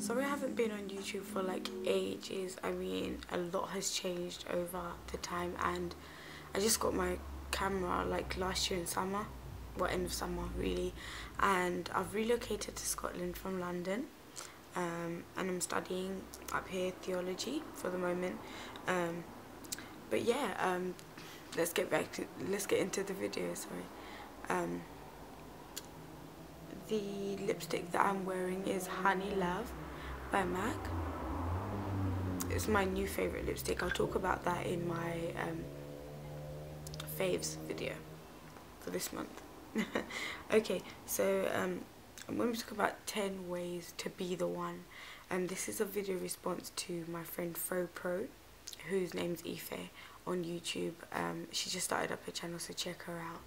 Sorry I haven't been on YouTube for like ages. I mean, a lot has changed over the time, and I just got my camera like last year in summer, well, end of summer really, and I've relocated to Scotland from London, and I'm studying up here theology for the moment. But yeah, let's get into the video. Sorry. The lipstick that I'm wearing is Honeylove by MAC. It's my new favourite lipstick. I'll talk about that in my faves video for this month. Okay, so I'm going to talk about 10 ways to be the one. This is a video response to my friend Pro, whose name's Ife, on YouTube. She just started up her channel, so check her out.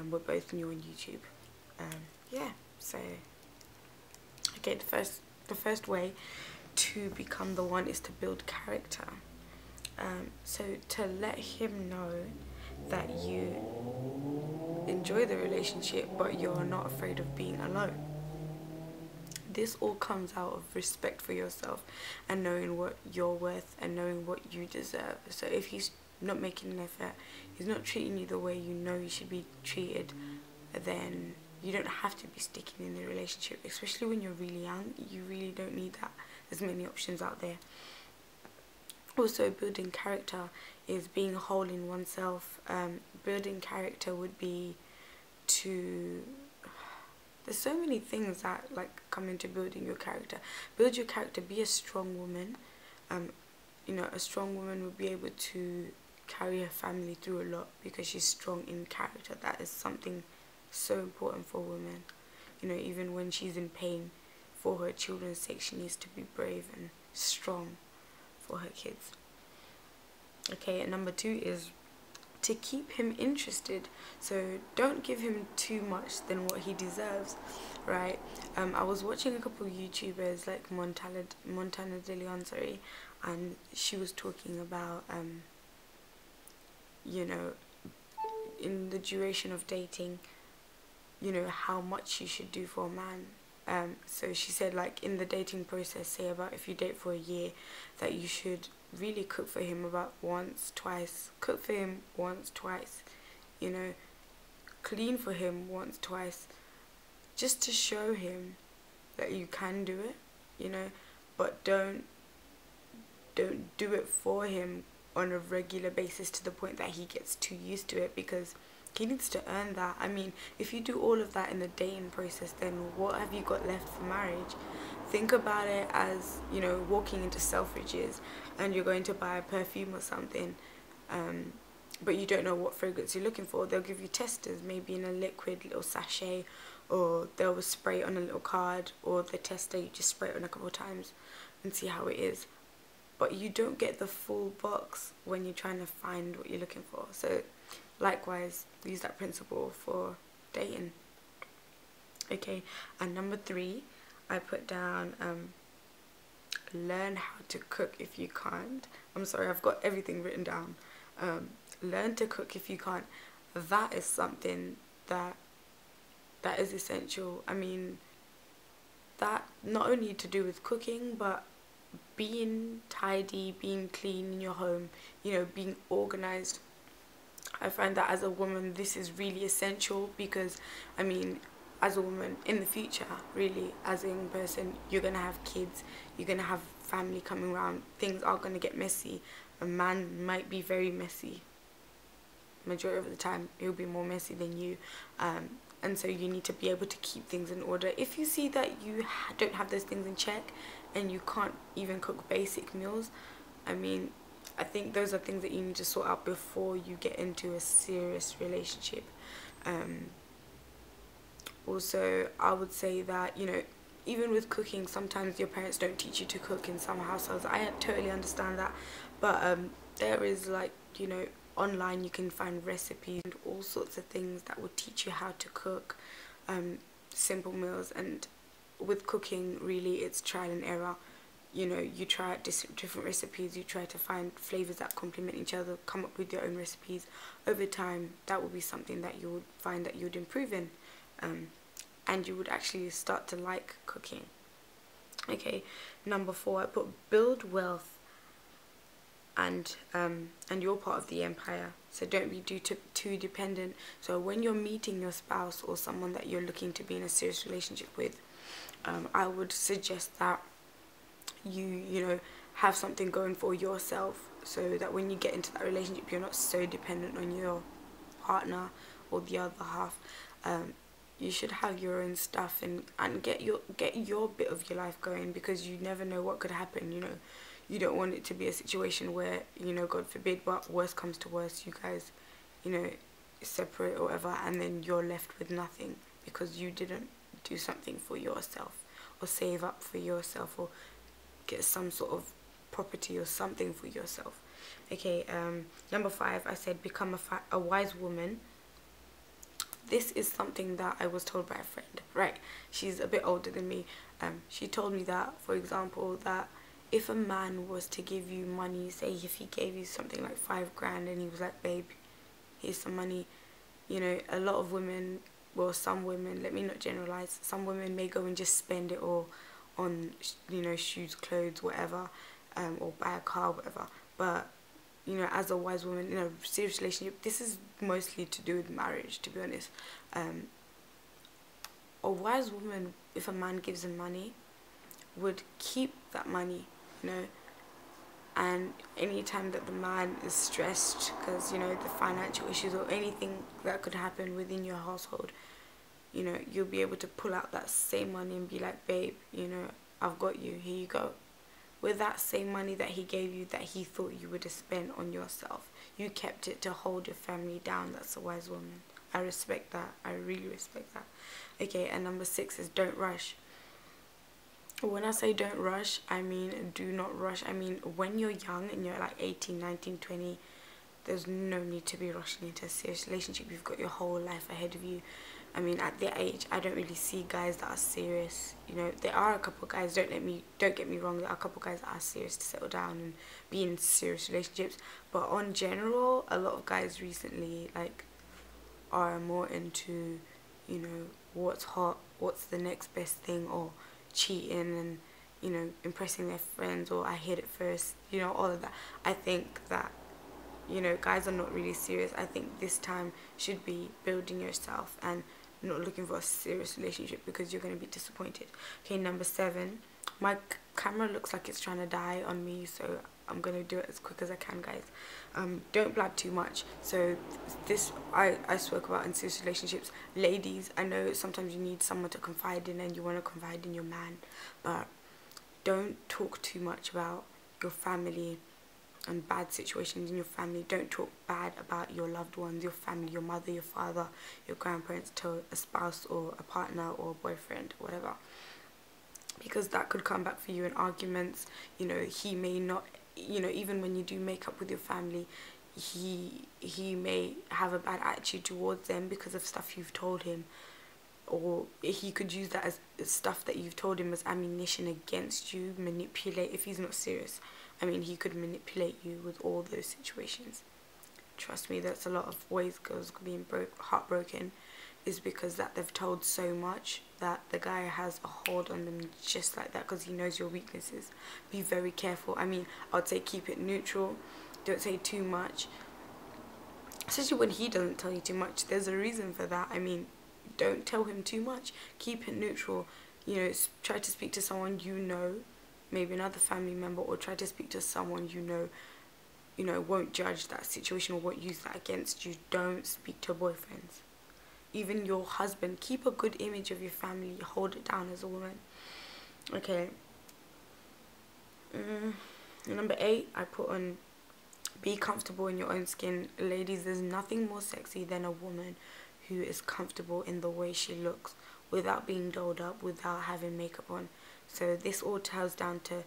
We're both new on YouTube. Yeah, so okay, the first way to become the one is to build character. So to let him know that you enjoy the relationship but you're not afraid of being alone. This all comes out of respect for yourself and knowing what you're worth and knowing what you deserve. So if he's not making an effort, he's not treating you the way you know you should be treated, then you don't have to be sticking in the relationship, especially when you're really young. You really don't need that. There's many options out there. Also, building character is being whole in oneself. Building character would be there's so many things that like come into building your character. Build your character, be a strong woman. You know, a strong woman would be able to carry her family through a lot because she's strong in character. That is something so important for women. You know, even when she's in pain for her children's sake, she needs to be brave and strong for her kids. Okay, and number 2 is to keep him interested. So don't give him too much than what he deserves, right? I was watching a couple of YouTubers like Montana De Leon, sorry, and she was talking about you know, in the duration of dating, you know, how much you should do for a man. So she said, like, in the dating process, say about if you date for a year, that you should really cook for him about once, twice. Cook for him once, twice. You know, clean for him once, twice. Just to show him that you can do it, you know. But don't do it for him on a regular basis to the point that he gets too used to it, because he needs to earn that. I mean, if you do all of that in the dating process, then what have you got left for marriage? Think about it as, you know, walking into Selfridges and you're going to buy a perfume or something, but you don't know what fragrance you're looking for. They'll give you testers, maybe in a liquid little sachet, or they'll spray it on a little card, or the tester, you just spray it on a couple of times and see how it is. But you don't get the full box when you're trying to find what you're looking for. So likewise, use that principle for dating. Okay, and number 3, I put down learn how to cook if you can't. I'm sorry, I've got everything written down. Learn to cook if you can't. That is something that is essential. I mean, that not only to do with cooking, but being tidy, being clean in your home, you know, being organized. I find that as a woman, this is really essential, because, I mean, as a woman in the future, really, as a young person, you're going to have kids, you're going to have family coming around, things are going to get messy. A man might be very messy. Majority of the time, he'll be more messy than you. And so you need to be able to keep things in order. If you see that you don't have those things in check and you can't even cook basic meals, I mean, I think those are things that you need to sort out before you get into a serious relationship. Also, I would say that, you know, even with cooking, sometimes your parents don't teach you to cook in some households. I totally understand that. But there is, like, you know, online you can find recipes and all sorts of things that will teach you how to cook simple meals. And with cooking, really, it's trial and error. You know, you try out different recipes, you try to find flavors that complement each other, come up with your own recipes. Over time, that will be something that you would find that you would improve in, and you would actually start to like cooking. Okay, number 4, I put build wealth and you're part of the empire, so don't be too dependent. So when you're meeting your spouse or someone that you're looking to be in a serious relationship with, I would suggest that you know, have something going for yourself, so that when you get into that relationship you're not so dependent on your partner or the other half. You should have your own stuff and get your bit of your life going, because you never know what could happen. You know, you don't want it to be a situation where, you know, God forbid, but worst comes to worst, you guys, you know, separate or whatever, and then you're left with nothing because you didn't do something for yourself, or save up for yourself, or get some sort of property or something for yourself. Okay, number 5, I said become a wise woman. This is something that I was told by a friend, right? She's a bit older than me. She told me that, for example, that if a man was to give you money, say if he gave you something like 5 grand and he was like, babe, here's some money, you know, a lot of women, well, some women, let me not generalize, some women may go and just spend it all on, you know, shoes, clothes, whatever, or buy a car, whatever. But, you know, as a wise woman in a serious relationship, this is mostly to do with marriage, to be honest. A wise woman, if a man gives her money, would keep that money, you know, and anytime that the man is stressed because, you know, the financial issues or anything that could happen within your household, you know, you'll be able to pull out that same money and be like, babe, you know, I've got you, here you go. With that same money that he gave you, that he thought you would have spent on yourself, you kept it to hold your family down. That's a wise woman. I respect that. I really respect that. Okay, and number 6 is don't rush. When I say don't rush, I mean do not rush. I mean, when you're young and you're like 18, 19, 20, there's no need to be rushing into a serious relationship. You've got your whole life ahead of you. I mean, at their age, I don't really see guys that are serious. You know, there are a couple of guys, don't get me wrong, there are a couple of guys that are serious to settle down and be in serious relationships. But on general, a lot of guys recently, like, are more into, you know, what's hot, what's the next best thing, or cheating and, you know, impressing their friends, or I hit it first, you know, all of that. I think that, you know, guys are not really serious. I think this time should be building yourself and not looking for a serious relationship, because you're going to be disappointed. Okay, number 7, my camera looks like it's trying to die on me, so I'm going to do it as quick as I can, guys. Don't blab too much. So this I spoke about in serious relationships. Ladies, I know sometimes you need someone to confide in and you want to confide in your man, but don't talk too much about your family and bad situations in your family. Don't talk bad about your loved ones, your family, your mother, your father, your grandparents to a spouse or a partner or a boyfriend, whatever, because that could come back for you in arguments. You know, he may not, you know, even when you do make up with your family, he may have a bad attitude towards them because of stuff you've told him, or he could use that as stuff that you've told him as ammunition against you, manipulate. If he's not serious, I mean, he could manipulate you with all those situations. Trust me, that's a lot of ways girls being heartbroken, is because that they've told so much that the guy has a hold on them just like that, because he knows your weaknesses. Be very careful. I mean, I'd say keep it neutral. Don't say too much, especially when he doesn't tell you too much. There's a reason for that. I mean, don't tell him too much. Keep it neutral. You know, try to speak to someone you know, maybe another family member, or try to speak to someone you know, won't judge that situation or won't use that against you. Don't speak to boyfriends. Even your husband, keep a good image of your family. Hold it down as a woman. Okay. Number 8, I put on be comfortable in your own skin. Ladies, there's nothing more sexy than a woman who is comfortable in the way she looks, without being dolled up, without having makeup on. So this all ties down to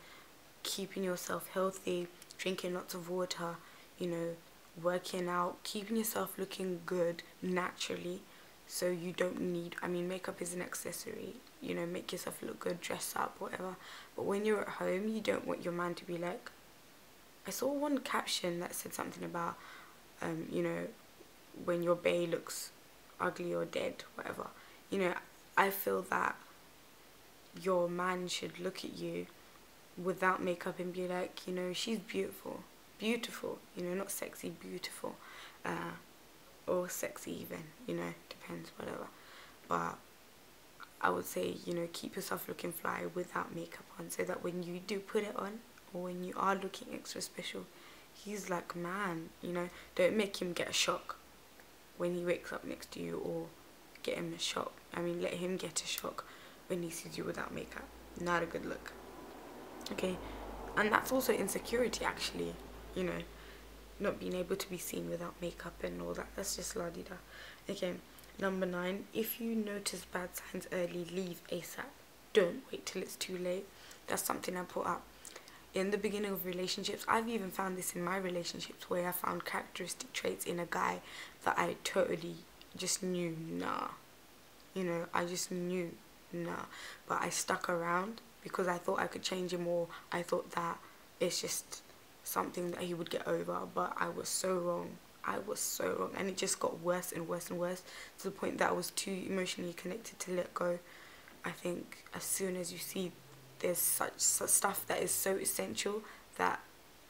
keeping yourself healthy, drinking lots of water, you know, working out, keeping yourself looking good naturally. So you don't need, I mean, makeup is an accessory, you know, make yourself look good, dress up, whatever. But when you're at home, you don't want your man to be like, I saw one caption that said something about, you know, when your bae looks ugly or dead, whatever. You know, I feel that your man should look at you without makeup and be like, you know, she's beautiful. Beautiful, you know, not sexy, beautiful. Or sexy even, you know, depends, whatever. But I would say, you know, keep yourself looking fly without makeup on, so that when you do put it on, or when you are looking extra special, he's like, man, you know, don't make him get a shock when he wakes up next to you, or get him a shock. I mean, let him get a shock when he sees you without makeup. Not a good look. Okay, and that's also insecurity, actually, you know, not being able to be seen without makeup and all that. That's just la-di-da. Okay, number 9, if you notice bad signs early, leave ASAP. Don't wait till it's too late. That's something I put up in the beginning of relationships. I've even found this in my relationships, where I found characteristic traits in a guy that I totally just knew, nah, you know, I just knew, nah, but I stuck around because I thought I could change him, or I thought that it's just something that he would get over. But I was so wrong. I was so wrong, and it just got worse and worse and worse, to the point that I was too emotionally connected to let go. I think as soon as you see there's such stuff that is so essential that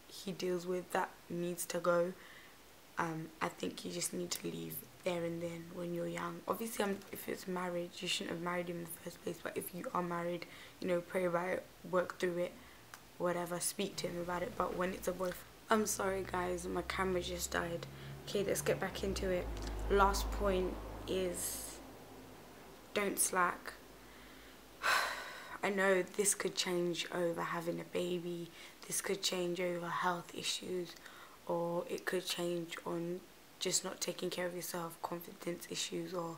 he deals with that needs to go, I think you just need to leave there and then when you're young. Obviously, if it's marriage, you shouldn't have married him in the first place, but if you are married, you know, pray about it, work through it, whatever, speak to him about it. But when it's a boyfriend, I'm sorry guys, my camera just died. Okay, let's get back into it. Last point is, don't slack. I know this could change over having a baby, this could change over health issues, or it could change on just not taking care of yourself, confidence issues, or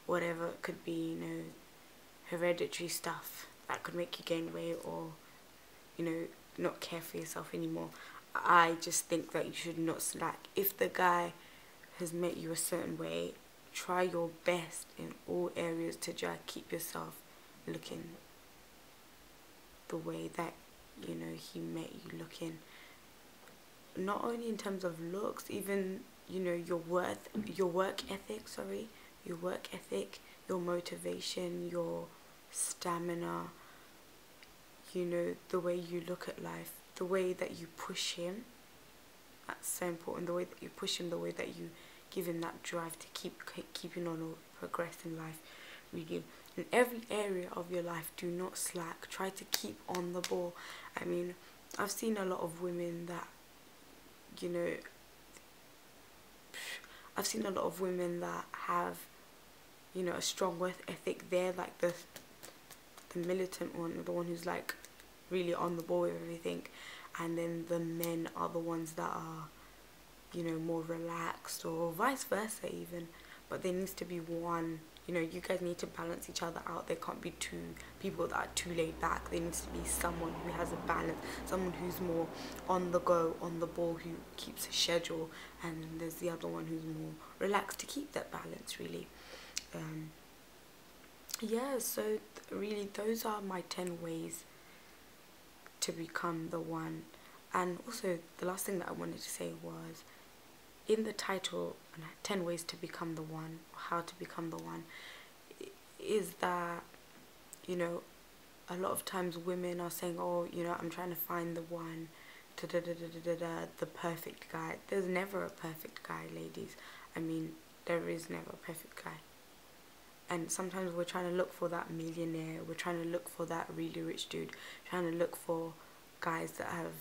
whatever it could be, you know, hereditary stuff that could make you gain weight, or, you know, not care for yourself anymore. I just think that you should not slack. If the guy has met you a certain way, try your best in all areas to try keep yourself looking the way that, you know, he met you looking. Not only in terms of looks, even, you know, your work ethic, your motivation, your stamina, you know, the way you look at life, the way that you push him. That's so important. The way that you push him, the way that you give him that drive to keeping on or progress in life. Really, in every area of your life, do not slack. Try to keep on the ball. I mean, I've seen a lot of women that, you know, I've seen a lot of women that have, you know, a strong work ethic. They're like the militant one, or the one who's like really on the ball with everything, and then the men are the ones that are, you know, more relaxed, or vice versa even. But there needs to be one, you know, you guys need to balance each other out. There can't be two people that are too laid back. There needs to be someone who has a balance, someone who's more on the go, on the ball, who keeps a schedule, and there's the other one who's more relaxed to keep that balance, really. Yeah, so really those are my 10 ways to become the one. And also the last thing that I wanted to say was, in the title, 10 ways to become the one, or how to become the one, is that, you know, a lot of times women are saying, oh, you know, I'm trying to find the one, the perfect guy. There's never a perfect guy, ladies. I mean, there is never a perfect guy. And sometimes we're trying to look for that millionaire, we're trying to look for that really rich dude, trying to look for guys that have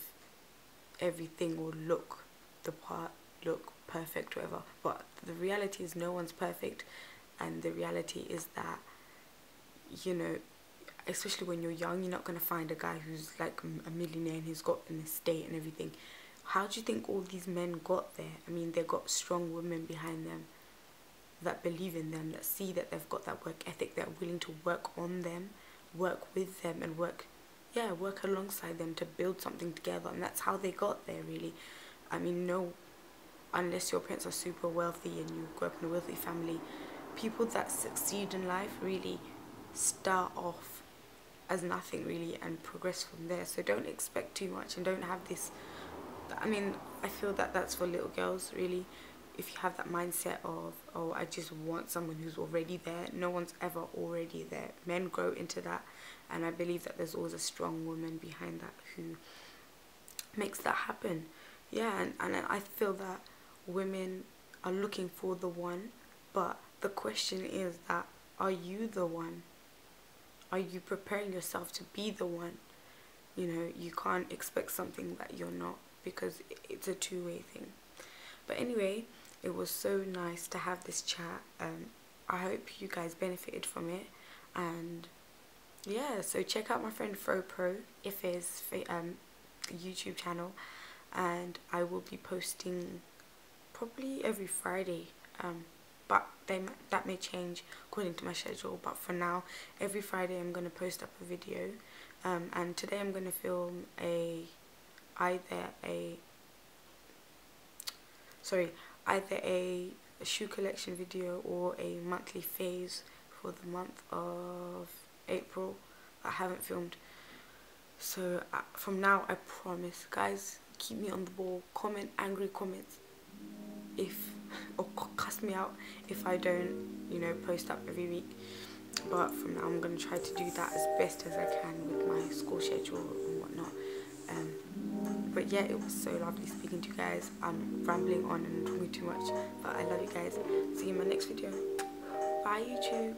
everything, or look the part, look perfect, whatever. But the reality is no one's perfect, and the reality is that, you know, especially when you're young, you're not going to find a guy who's like a millionaire and who's got an estate and everything. How do you think all these men got there? I mean, they got strong women behind them that believe in them, that see that they've got that work ethic, that are willing to work on them, work with them, and work alongside them to build something together. And that's how they got there, really. I mean, no, unless your parents are super wealthy and you grew up in a wealthy family, people that succeed in life really start off as nothing, really, and progress from there. So don't expect too much, and don't have this, I mean, I feel that that's for little girls, really. if you have that mindset of, oh, I just want someone who's already there, no one's ever already there. Men grow into that, and I believe that there's always a strong woman behind that who makes that happen. Yeah, and I feel that women are looking for the one, but the question is that, are you the one? Are you preparing yourself to be the one? You know, you can't expect something that you're not, because it's a two-way thing. But anyway, it was so nice to have this chat. I hope you guys benefited from it, and yeah, so check out my friend FroPro, Ife's YouTube channel, and I will be posting probably every Friday, but that may change according to my schedule, but for now, every Friday I'm going to post up a video, and today I'm going to film either a shoe collection video or a monthly phase for the month of April. I haven't filmed, so from now I promise, guys, keep me on the ball, comment angry comments or cuss me out if I don't, you know, post up every week. But from now I'm going to try to do that as best as I can with my school schedule and whatnot. But yeah, it was so lovely speaking to you guys. I'm rambling on and talking too much, but I love you guys. See you in my next video. Bye, YouTube.